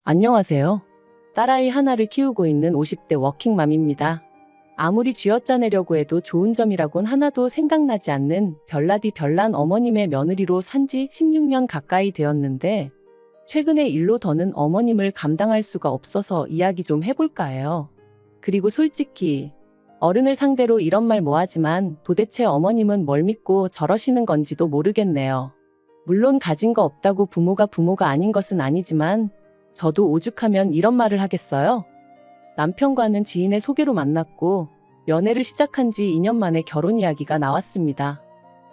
안녕하세요. 딸아이 하나를 키우고 있는 50대 워킹맘입니다. 아무리 쥐어짜내려고 해도 좋은 점이라곤 하나도 생각나지 않는 별나디 별난 어머님의 며느리로 산지 16년 가까이 되었는데 최근에 일로 더는 어머님을 감당할 수가 없어서 이야기 좀 해볼까 해요. 그리고 솔직히 어른을 상대로 이런 말 뭐하지만 도대체 어머님은 뭘 믿고 저러시는 건지도 모르겠네요. 물론 가진 거 없다고 부모가 아닌 것은 아니지만 저도 오죽하면 이런 말을 하겠어요? 남편과는 지인의 소개로 만났고 연애를 시작한 지 2년 만에 결혼 이야기가 나왔습니다.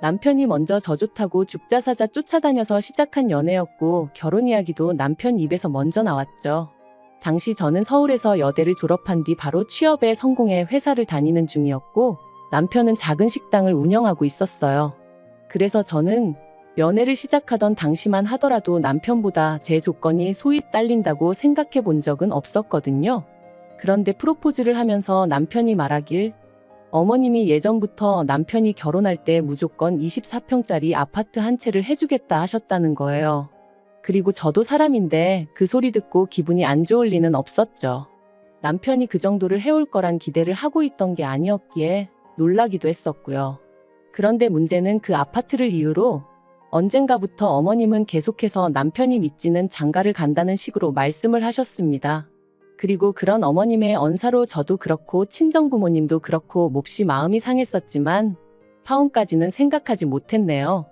남편이 먼저 저 좋다고 죽자사자 쫓아다녀서 시작한 연애였고 결혼 이야기도 남편 입에서 먼저 나왔죠. 당시 저는 서울에서 여대를 졸업한 뒤 바로 취업에 성공해 회사를 다니는 중이었고 남편은 작은 식당을 운영하고 있었어요. 그래서 저는 연애를 시작하던 당시만 하더라도 남편보다 제 조건이 소위 딸린다고 생각해 본 적은 없었거든요. 그런데 프로포즈를 하면서 남편이 말하길 어머님이 예전부터 남편이 결혼할 때 무조건 24평짜리 아파트 한 채를 해주겠다 하셨다는 거예요. 그리고 저도 사람인데 그 소리 듣고 기분이 안 좋을 리는 없었죠. 남편이 그 정도를 해올 거란 기대를 하고 있던 게 아니었기에 놀라기도 했었고요. 그런데 문제는 그 아파트를 이유로 언젠가부터 어머님은 계속해서 남편이 믿지는 장가를 간다는 식으로 말씀을 하셨습니다. 그리고 그런 어머님의 언사로 저도 그렇고 친정부모님도 그렇고 몹시 마음이 상했었지만 파혼까지는 생각하지 못했네요.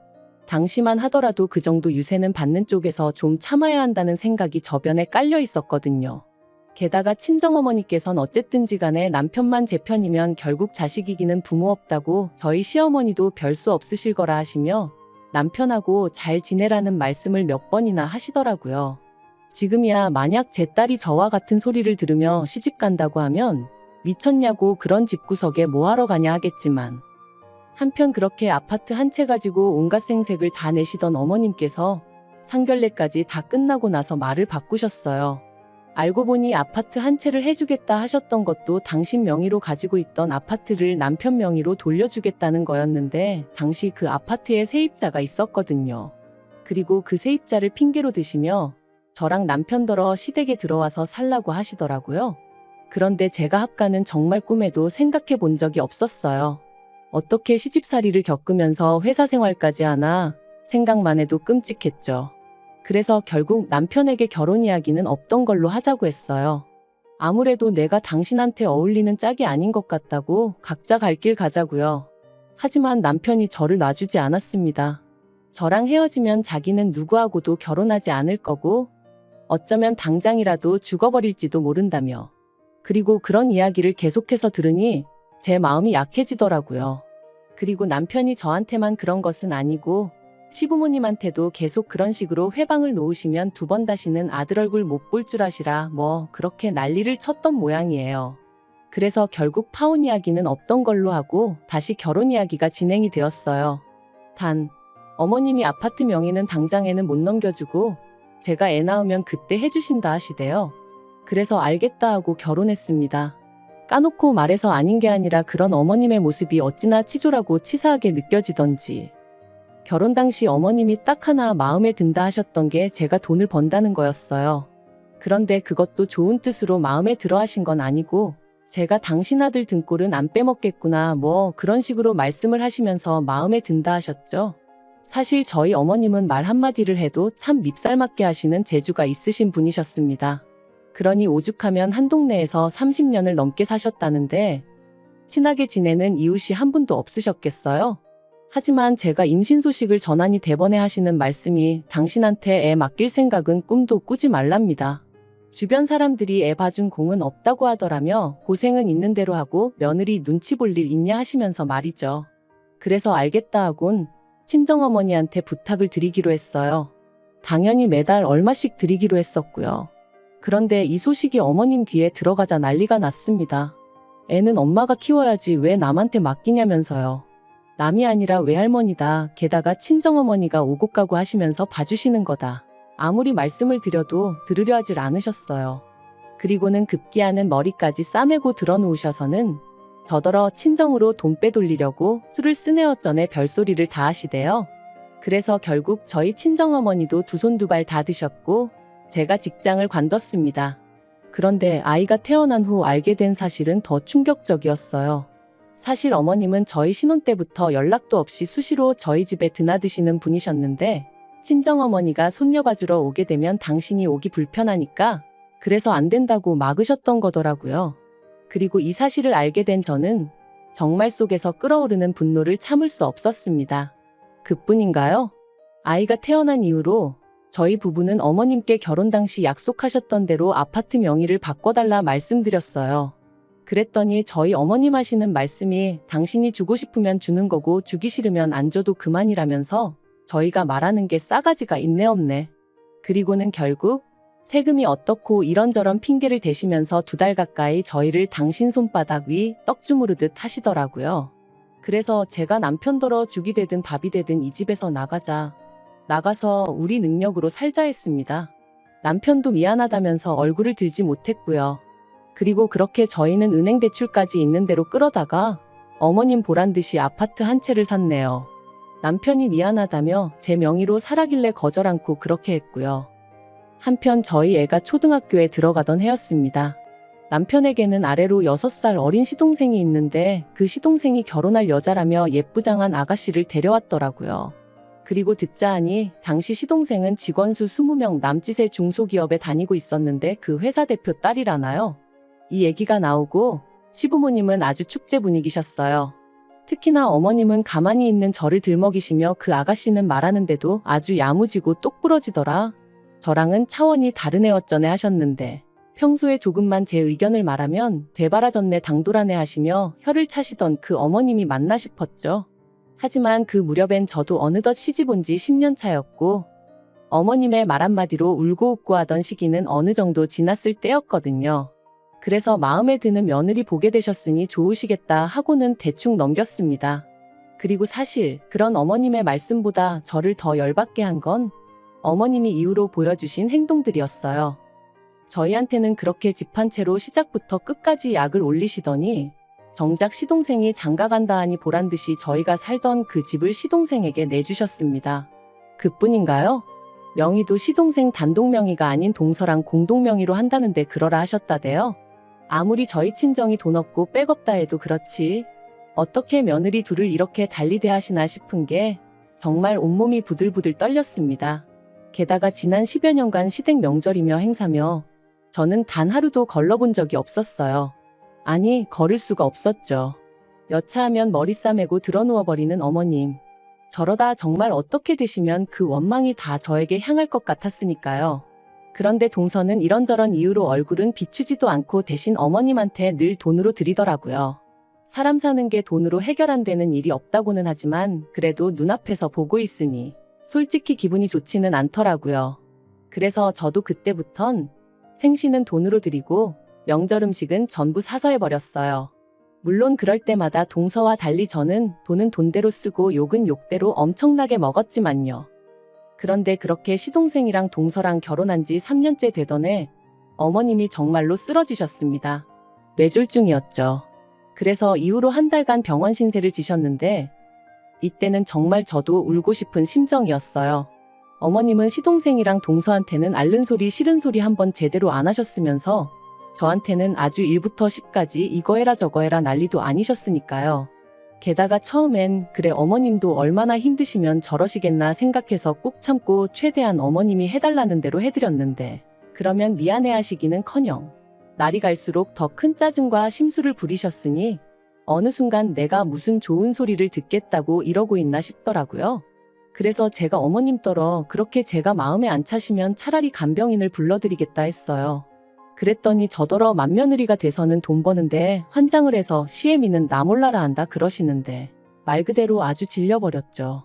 당시만 하더라도 그 정도 유세는 받는 쪽에서 좀 참아야 한다는 생각이 저변에 깔려 있었거든요. 게다가 친정어머니께선 어쨌든지 간에 남편만 제 편이면 결국 자식 이기는 부모 없다고 저희 시어머니도 별 수 없으실 거라 하시며 남편하고 잘 지내라는 말씀을 몇 번이나 하시더라고요. 지금이야 만약 제 딸이 저와 같은 소리를 들으며 시집 간다고 하면 미쳤냐고 그런 집구석에 뭐하러 가냐 하겠지만 한편 그렇게 아파트 한 채 가지고 온갖 생색을 다 내시던 어머님께서 상견례까지 다 끝나고 나서 말을 바꾸셨어요. 알고 보니 아파트 한 채를 해주겠다 하셨던 것도 당신 명의로 가지고 있던 아파트를 남편 명의로 돌려주겠다는 거였는데 당시 그 아파트에 세입자가 있었거든요. 그리고 그 세입자를 핑계로 드시며 저랑 남편더러 시댁에 들어와서 살라고 하시더라고요. 그런데 제가 합가는 정말 꿈에도 생각해 본 적이 없었어요. 어떻게 시집살이를 겪으면서 회사 생활까지 하나 생각만 해도 끔찍했죠. 그래서 결국 남편에게 결혼 이야기는 없던 걸로 하자고 했어요. 아무래도 내가 당신한테 어울리는 짝이 아닌 것 같다고 각자 갈 길 가자고요. 하지만 남편이 저를 놔주지 않았습니다. 저랑 헤어지면 자기는 누구하고도 결혼하지 않을 거고 어쩌면 당장이라도 죽어버릴지도 모른다며. 그리고 그런 이야기를 계속해서 들으니 제 마음이 약해지더라고요. 그리고 남편이 저한테만 그런 것은 아니고 시부모님한테도 계속 그런 식으로 회방을 놓으시면 두 번 다시는 아들 얼굴 못 볼 줄 아시라 뭐 그렇게 난리를 쳤던 모양이에요. 그래서 결국 파혼 이야기는 없던 걸로 하고 다시 결혼 이야기가 진행이 되었어요. 단 어머님이 아파트 명의는 당장에는 못 넘겨주고 제가 애 낳으면 그때 해주신다 하시대요. 그래서 알겠다 하고 결혼했습니다. 까놓고 말해서 아닌 게 아니라 그런 어머님의 모습이 어찌나 치졸하고 치사하게 느껴지던지. 결혼 당시 어머님이 딱 하나 마음에 든다 하셨던 게 제가 돈을 번다는 거였어요. 그런데 그것도 좋은 뜻으로 마음에 들어 하신 건 아니고 제가 당신 아들 등골은 안 빼먹겠구나 뭐 그런 식으로 말씀을 하시면서 마음에 든다 하셨죠. 사실 저희 어머님은 말 한마디를 해도 참 밉살맞게 하시는 재주가 있으신 분이셨습니다. 그러니 오죽하면 한 동네에서 30년을 넘게 사셨다는데 친하게 지내는 이웃이 한 분도 없으셨겠어요? 하지만 제가 임신 소식을 전하니 대번에 하시는 말씀이 당신한테 애 맡길 생각은 꿈도 꾸지 말랍니다. 주변 사람들이 애 봐준 공은 없다고 하더라며 고생은 있는 대로 하고 며느리 눈치 볼 일 있냐 하시면서 말이죠. 그래서 알겠다 하곤 친정어머니한테 부탁을 드리기로 했어요. 당연히 매달 얼마씩 드리기로 했었고요. 그런데 이 소식이 어머님 귀에 들어가자 난리가 났습니다. 애는 엄마가 키워야지 왜 남한테 맡기냐면서요. 남이 아니라 외할머니다. 게다가 친정어머니가 오고 가고 하시면서 봐주시는 거다. 아무리 말씀을 드려도 들으려 하질 않으셨어요. 그리고는 급기야는 머리까지 싸매고 들어누우셔서는 저더러 친정으로 돈 빼돌리려고 술을 쓰네어쩌네 별소리를 다 하시대요. 그래서 결국 저희 친정어머니도 두 손 두 발 다 드셨고 제가 직장을 관뒀습니다. 그런데 아이가 태어난 후 알게 된 사실은 더 충격적이었어요. 사실 어머님은 저희 신혼 때부터 연락도 없이 수시로 저희 집에 드나드시는 분이셨는데 친정어머니가 손녀 봐주러 오게 되면 당신이 오기 불편하니까 그래서 안 된다고 막으셨던 거더라고요. 그리고 이 사실을 알게 된 저는 정말 속에서 끓어오르는 분노를 참을 수 없었습니다. 그뿐인가요? 아이가 태어난 이후로 저희 부부는 어머님께 결혼 당시 약속하셨던 대로 아파트 명의를 바꿔달라 말씀드렸어요. 그랬더니 저희 어머님 하시는 말씀이 당신이 주고 싶으면 주는 거고 주기 싫으면 안 줘도 그만이라면서 저희가 말하는 게 싸가지가 있네 없네. 그리고는 결국 세금이 어떻고 이런저런 핑계를 대시면서 2달 가까이 저희를 당신 손바닥 위 떡 주무르듯 하시더라고요. 그래서 제가 남편더러 죽이 되든 밥이 되든 이 집에서 나가서 우리 능력으로 살자 했습니다. 남편도 미안하다면서 얼굴을 들지 못했고요. 그리고 그렇게 저희는 은행 대출까지 있는 대로 끌어다가 어머님 보란 듯이 아파트 한 채를 샀네요. 남편이 미안하다며 제 명의로 사라길래 거절 않고 그렇게 했고요. 한편 저희 애가 초등학교에 들어가던 해였습니다. 남편에게는 아래로 6살 어린 시동생이 있는데 그 시동생이 결혼할 여자라며 예쁘장한 아가씨를 데려왔더라고요. 그리고 듣자 하니 당시 시동생은 직원 수 20명 남짓의 중소기업에 다니고 있었는데 그 회사 대표 딸이라나요? 이 얘기가 나오고 시부모님은 아주 축제 분위기셨어요. 특히나 어머님은 가만히 있는 저를 들먹이시며 그 아가씨는 말하는데도 아주 야무지고 똑부러지더라. 저랑은 차원이 다른 애 어쩌네 하셨는데 평소에 조금만 제 의견을 말하면 되바라졌네 당돌하네 하시며 혀를 차시던 그 어머님이 맞나 싶었죠. 하지만 그 무렵엔 저도 어느덧 시집 온 지 10년 차였고 어머님의 말 한마디로 울고 웃고 하던 시기는 어느 정도 지났을 때였거든요. 그래서 마음에 드는 며느리 보게 되셨으니 좋으시겠다 하고는 대충 넘겼습니다. 그리고 사실 그런 어머님의 말씀보다 저를 더 열받게 한 건 어머님이 이후로 보여주신 행동들이었어요. 저희한테는 그렇게 집 한 채로 시작부터 끝까지 약을 올리시더니 정작 시동생이 장가간다 하니 보란듯이 저희가 살던 그 집을 시동생에게 내주셨습니다. 그뿐인가요? 명의도 시동생 단독 명의가 아닌 동서랑 공동 명의로 한다는데 그러라 하셨다대요. 아무리 저희 친정이 돈 없고 백없다 해도 그렇지 어떻게 며느리 둘을 이렇게 달리 대하시나 싶은 게 정말 온몸이 부들부들 떨렸습니다. 게다가 지난 10여 년간 시댁 명절이며 행사며 저는 단 하루도 걸러본 적이 없었어요. 아니, 걸을 수가 없었죠. 여차하면 머리 싸매고 드러누워버리는 어머님. 저러다 정말 어떻게 되시면 그 원망이 다 저에게 향할 것 같았으니까요. 그런데 동서는 이런저런 이유로 얼굴은 비추지도 않고 대신 어머님한테 늘 돈으로 드리더라고요. 사람 사는 게 돈으로 해결 안 되는 일이 없다고는 하지만 그래도 눈앞에서 보고 있으니 솔직히 기분이 좋지는 않더라고요. 그래서 저도 그때부턴 생신은 돈으로 드리고 명절 음식은 전부 사서 해버렸어요. 물론 그럴 때마다 동서와 달리 저는 돈은 돈대로 쓰고 욕은 욕대로 엄청나게 먹었지만요. 그런데 그렇게 시동생이랑 동서랑 결혼한 지 3년째 되던 해 어머님이 정말로 쓰러지셨습니다. 뇌졸중이었죠. 그래서 이후로 한 달간 병원 신세를 지셨는데 이때는 정말 저도 울고 싶은 심정이었어요. 어머님은 시동생이랑 동서한테는 앓는 소리 싫은 소리 한번 제대로 안 하셨으면서 저한테는 아주 1부터 10까지 이거 해라 저거 해라 난리도 아니셨으니까요. 게다가 처음엔 그래 어머님도 얼마나 힘드시면 저러시겠나 생각해서 꾹 참고 최대한 어머님이 해달라는 대로 해드렸는데 그러면 미안해하시기는커녕 날이 갈수록 더 큰 짜증과 심술을 부리셨으니 어느 순간 내가 무슨 좋은 소리를 듣겠다고 이러고 있나 싶더라고요. 그래서 제가 어머님더러 그렇게 제가 마음에 안 차시면 차라리 간병인을 불러드리겠다 했어요. 그랬더니 저더러 맏며느리가 돼서는 돈 버는데 환장을 해서 시애미는 나 몰라라 한다 그러시는데 말 그대로 아주 질려버렸죠.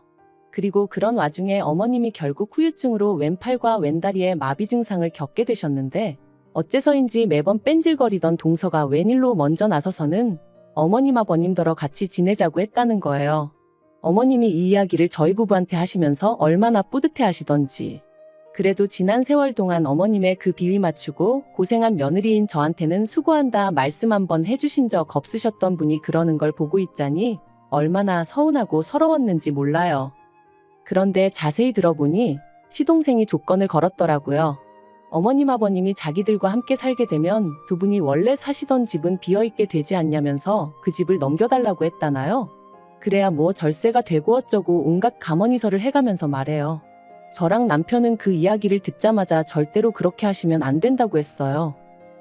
그리고 그런 와중에 어머님이 결국 후유증으로 왼팔과 왼다리에 마비 증상을 겪게 되셨는데 어째서인지 매번 뺀질거리던 동서가 웬일로 먼저 나서서는 어머님 아버님더러 같이 지내자고 했다는 거예요. 어머님이 이 이야기를 저희 부부한테 하시면서 얼마나 뿌듯해 하시던지. 그래도 지난 세월 동안 어머님의 그 비위 맞추고 고생한 며느리인 저한테는 수고한다 말씀 한번 해주신 적 없으셨던 분이 그러는 걸 보고 있자니 얼마나 서운하고 서러웠는지 몰라요. 그런데 자세히 들어보니 시동생이 조건을 걸었더라고요. 어머님 아버님이 자기들과 함께 살게 되면 두 분이 원래 사시던 집은 비어있게 되지 않냐면서 그 집을 넘겨달라고 했다나요? 그래야 뭐 절세가 되고 어쩌고 온갖 가머니설을 해가면서 말해요. 저랑 남편은 그 이야기를 듣자마자 절대로 그렇게 하시면 안 된다고 했어요.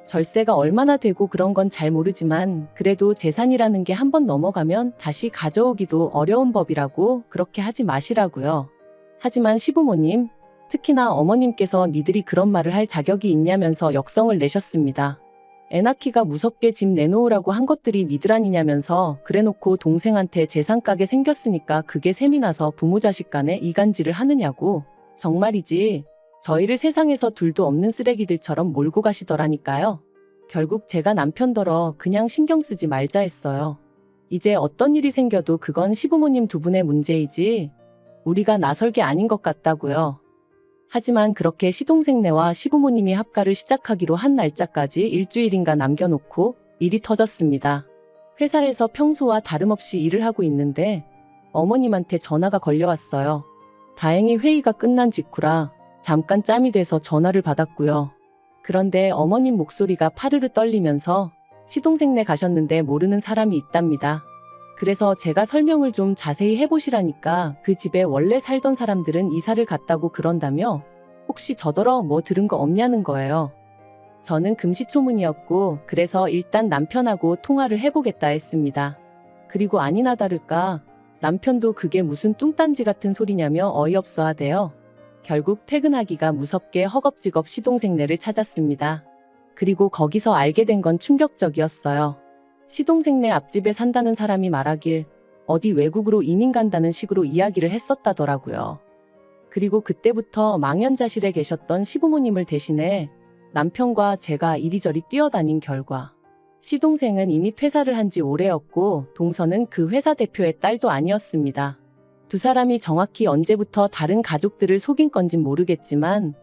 절세가 얼마나 되고 그런 건 잘 모르지만 그래도 재산이라는 게 한번 넘어가면 다시 가져오기도 어려운 법이라고 그렇게 하지 마시라고요. 하지만 시부모님, 특히나 어머님께서 니들이 그런 말을 할 자격이 있냐면서 역성을 내셨습니다. 애 낳기가 무섭게 집 내놓으라고 한 것들이 니들 아니냐면서 그래놓고 동생한테 재산 까게 생겼으니까 그게 셈이 나서 부모 자식 간에 이간질을 하느냐고. 정말이지 저희를 세상에서 둘도 없는 쓰레기들처럼 몰고 가시더라니까요. 결국 제가 남편더러 그냥 신경 쓰지 말자 했어요. 이제 어떤 일이 생겨도 그건 시부모님 두 분의 문제이지 우리가 나설 게 아닌 것 같다고요. 하지만 그렇게 시동생네와 시부모님이 합가를 시작하기로 한 날짜까지 일주일인가 남겨놓고 일이 터졌습니다. 회사에서 평소와 다름없이 일을 하고 있는데 어머님한테 전화가 걸려왔어요. 다행히 회의가 끝난 직후라 잠깐 짬이 돼서 전화를 받았고요. 그런데 어머님 목소리가 파르르 떨리면서 시동생네 가셨는데 모르는 사람이 있답니다. 그래서 제가 설명을 좀 자세히 해보시라니까 그 집에 원래 살던 사람들은 이사를 갔다고 그런다며 혹시 저더러 뭐 들은 거 없냐는 거예요. 저는 금시초문이었고 그래서 일단 남편하고 통화를 해보겠다 했습니다. 그리고 아니나 다를까 남편도 그게 무슨 뚱딴지 같은 소리냐며 어이없어 하대요. 결국 퇴근하기가 무섭게 허겁지겁 시동생네를 찾았습니다. 그리고 거기서 알게 된 건 충격적이었어요. 시동생네 앞집에 산다는 사람이 말하길 어디 외국으로 이민 간다는 식으로 이야기를 했었다더라고요. 그리고 그때부터 망연자실에 계셨던 시부모님을 대신해 남편과 제가 이리저리 뛰어다닌 결과 시동생은 이미 퇴사를 한 지 오래였고 동서는 그 회사 대표의 딸도 아니었습니다. 두 사람이 정확히 언제부터 다른 가족들을 속인 건진 모르겠지만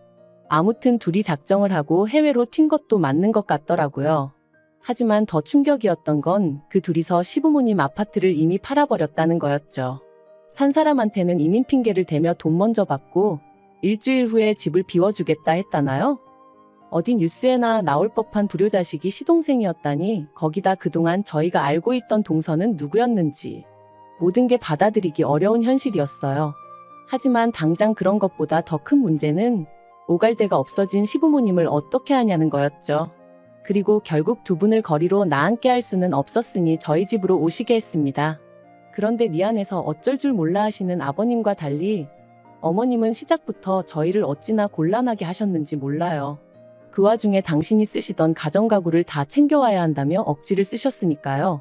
아무튼 둘이 작정을 하고 해외로 튄 것도 맞는 것 같더라고요. 하지만 더 충격이었던 건 그 둘이서 시부모님 아파트를 이미 팔아버렸다는 거였죠. 산 사람한테는 이민 핑계를 대며 돈 먼저 받고 일주일 후에 집을 비워주겠다 했다나요? 어디 뉴스에나 나올 법한 불효자식이 시동생이었다니 거기다 그동안 저희가 알고 있던 동서는 누구였는지 모든 게 받아들이기 어려운 현실이었어요. 하지만 당장 그런 것보다 더 큰 문제는 오갈 데가 없어진 시부모님을 어떻게 하냐는 거였죠. 그리고 결국 두 분을 거리로 나앉게 할 수는 없었으니 저희 집으로 오시게 했습니다. 그런데 미안해서 어쩔 줄 몰라 하시는 아버님과 달리 어머님은 시작부터 저희를 어찌나 곤란하게 하셨는지 몰라요. 그 와중에 당신이 쓰시던 가정가구를 다 챙겨와야 한다며 억지를 쓰셨으니까요.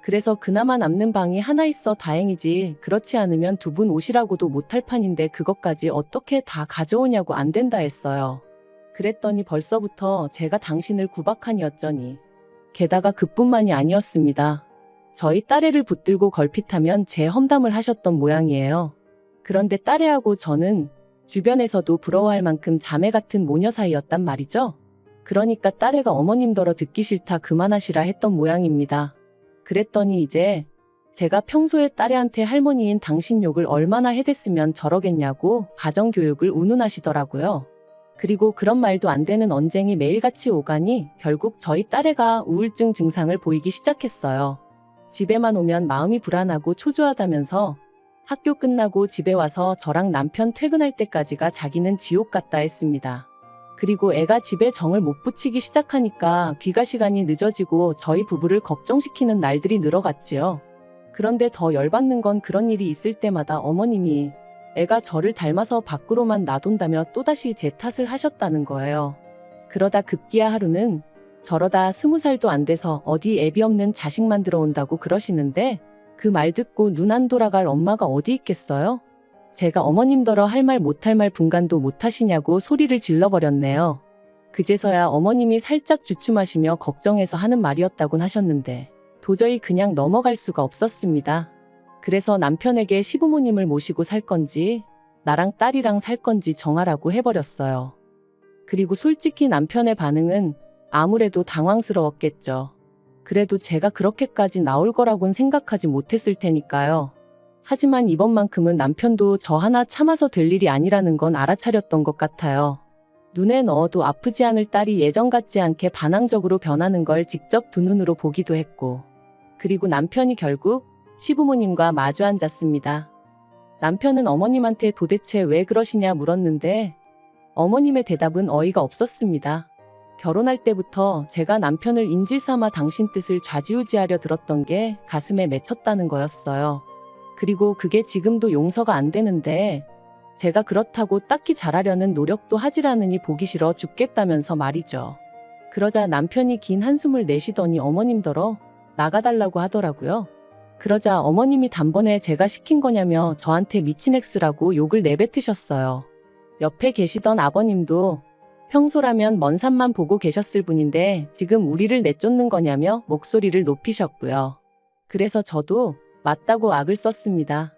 그래서 그나마 남는 방이 하나 있어 다행이지 그렇지 않으면 두 분 오시라고도 못할 판인데 그것까지 어떻게 다 가져오냐고 안 된다 했어요. 그랬더니 벌써부터 제가 당신을 구박하니 어쩌니. 게다가 그뿐만이 아니었습니다. 저희 딸애를 붙들고 걸핏하면 제 험담을 하셨던 모양이에요. 그런데 딸애하고 저는 주변에서도 부러워할 만큼 자매 같은 모녀 사이였단 말이죠. 그러니까 딸애가 어머님더러 듣기 싫다 그만하시라 했던 모양입니다. 그랬더니 이제 제가 평소에 딸애한테 할머니인 당신 욕을 얼마나 해댔으면 저러겠냐고 가정교육을 운운하시더라고요. 그리고 그런 말도 안 되는 언쟁이 매일같이 오가니 결국 저희 딸애가 우울증 증상을 보이기 시작했어요. 집에만 오면 마음이 불안하고 초조하다면서 학교 끝나고 집에 와서 저랑 남편 퇴근할 때까지가 자기는 지옥 같다 했습니다. 그리고 애가 집에 정을 못 붙이기 시작하니까 귀가 시간이 늦어지고 저희 부부를 걱정시키는 날들이 늘어갔지요. 그런데 더 열받는 건 그런 일이 있을 때마다 어머님이 애가 저를 닮아서 밖으로만 나돈다며 또다시 제 탓을 하셨다는 거예요. 그러다 급기야 하루는 저러다 20살도 안 돼서 어디 애비 없는 자식만 들어온다고 그러시는데 그 말 듣고 눈 안 돌아갈 엄마가 어디 있겠어요? 제가 어머님더러 할 말 못할 말 분간도 못하시냐고 소리를 질러버렸네요. 그제서야 어머님이 살짝 주춤하시며 걱정해서 하는 말이었다곤 하셨는데 도저히 그냥 넘어갈 수가 없었습니다. 그래서 남편에게 시부모님을 모시고 살 건지 나랑 딸이랑 살 건지 정하라고 해버렸어요. 그리고 솔직히 남편의 반응은 아무래도 당황스러웠겠죠. 그래도 제가 그렇게까지 나올 거라곤 생각하지 못했을 테니까요. 하지만 이번만큼은 남편도 저 하나 참아서 될 일이 아니라는 건 알아차렸던 것 같아요. 눈에 넣어도 아프지 않을 딸이 예전 같지 않게 반항적으로 변하는 걸 직접 두 눈으로 보기도 했고, 그리고 남편이 결국 시부모님과 마주 앉았습니다. 남편은 어머님한테 도대체 왜 그러시냐 물었는데 어머님의 대답은 어이가 없었습니다. 결혼할 때부터 제가 남편을 인질 삼아 당신 뜻을 좌지우지하려 들었던 게 가슴에 맺혔다는 거였어요. 그리고 그게 지금도 용서가 안 되는데 제가 그렇다고 딱히 잘하려는 노력도 하질 않으니 보기 싫어 죽겠다면서 말이죠. 그러자 남편이 긴 한숨을 내쉬더니 어머님더러 나가달라고 하더라고요. 그러자 어머님이 단번에 제가 시킨 거냐며 저한테 미친 X라고 욕을 내뱉으셨어요. 옆에 계시던 아버님도 평소라면 먼 산만 보고 계셨을 분인데 지금 우리를 내쫓는 거냐며 목소리를 높이셨고요. 그래서 저도 맞다고 악을 썼습니다.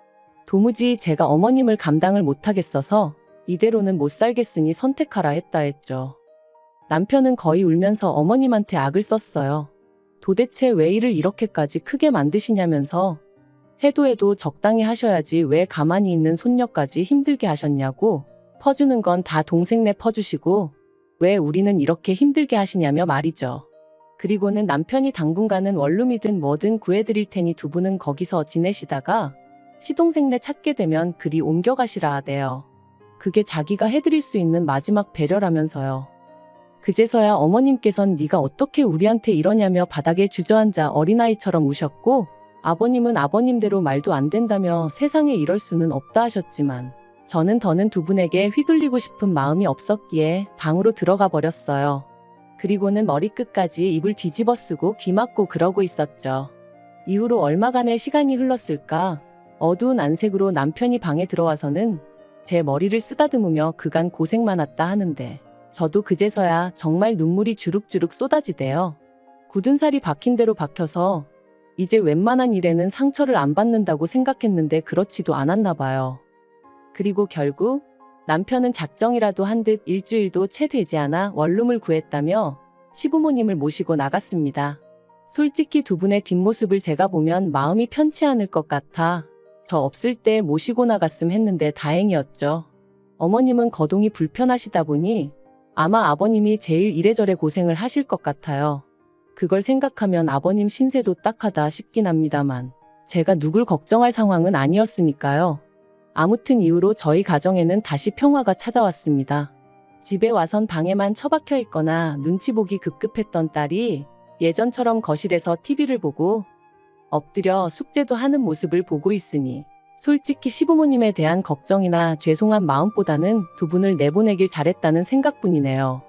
도무지 제가 어머님을 감당을 못하겠어서 이대로는 못 살겠으니 선택하라 했죠. 남편은 거의 울면서 어머님한테 악을 썼어요. 도대체 왜 일을 이렇게까지 크게 만드시냐면서 해도 적당히 하셔야지 왜 가만히 있는 손녀까지 힘들게 하셨냐고, 퍼주는 건 다 동생네 퍼주시고 왜 우리는 이렇게 힘들게 하시냐며 말이죠. 그리고는 남편이 당분간은 원룸이든 뭐든 구해드릴 테니 두 분은 거기서 지내시다가 시동생네 찾게 되면 그리 옮겨가시라 하대요. 그게 자기가 해드릴 수 있는 마지막 배려라면서요. 그제서야 어머님께선 네가 어떻게 우리한테 이러냐며 바닥에 주저앉아 어린아이처럼 우셨고, 아버님은 아버님대로 말도 안 된다며 세상에 이럴 수는 없다 하셨지만 저는 더는 두 분에게 휘둘리고 싶은 마음이 없었기에 방으로 들어가 버렸어요. 그리고는 머리끝까지 이불 뒤집어 쓰고 귀 막고 그러고 있었죠. 이후로 얼마간의 시간이 흘렀을까? 어두운 안색으로 남편이 방에 들어와서는 제 머리를 쓰다듬으며 그간 고생 많았다 하는데 저도 그제서야 정말 눈물이 주룩주룩 쏟아지대요. 굳은 살이 박힌 대로 박혀서 이제 웬만한 일에는 상처를 안 받는다고 생각했는데 그렇지도 않았나 봐요. 그리고 결국 남편은 작정이라도 한 듯 일주일도 채 되지 않아 원룸을 구했다며 시부모님을 모시고 나갔습니다. 솔직히 두 분의 뒷모습을 제가 보면 마음이 편치 않을 것 같아 저 없을 때 모시고 나갔음 했는데 다행이었죠. 어머님은 거동이 불편하시다 보니 아마 아버님이 제일 이래저래 고생을 하실 것 같아요. 그걸 생각하면 아버님 신세도 딱하다 싶긴 합니다만 제가 누굴 걱정할 상황은 아니었으니까요. 아무튼 이후로 저희 가정에는 다시 평화가 찾아왔습니다. 집에 와선 방에만 처박혀 있거나 눈치 보기 급급했던 딸이 예전처럼 거실에서 TV를 보고 엎드려 숙제도 하는 모습을 보고 있으니 솔직히 시부모님에 대한 걱정이나 죄송한 마음보다는 두 분을 내보내길 잘했다는 생각뿐이네요.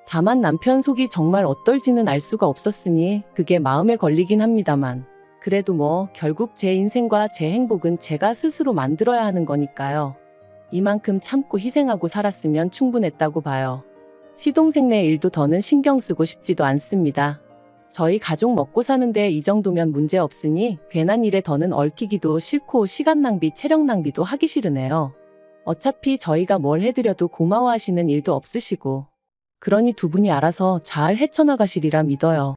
다만 남편 속이 정말 어떨지는 알 수가 없었으니 그게 마음에 걸리긴 합니다만 그래도 뭐 결국 제 인생과 제 행복은 제가 스스로 만들어야 하는 거니까요. 이만큼 참고 희생하고 살았으면 충분했다고 봐요. 시동생네 일도 더는 신경 쓰고 싶지도 않습니다. 저희 가족 먹고 사는데 이 정도면 문제 없으니 괜한 일에 더는 얽히기도 싫고 시간 낭비, 체력 낭비도 하기 싫으네요. 어차피 저희가 뭘 해드려도 고마워하시는 일도 없으시고 그러니 두 분이 알아서 잘 헤쳐나가시리라 믿어요.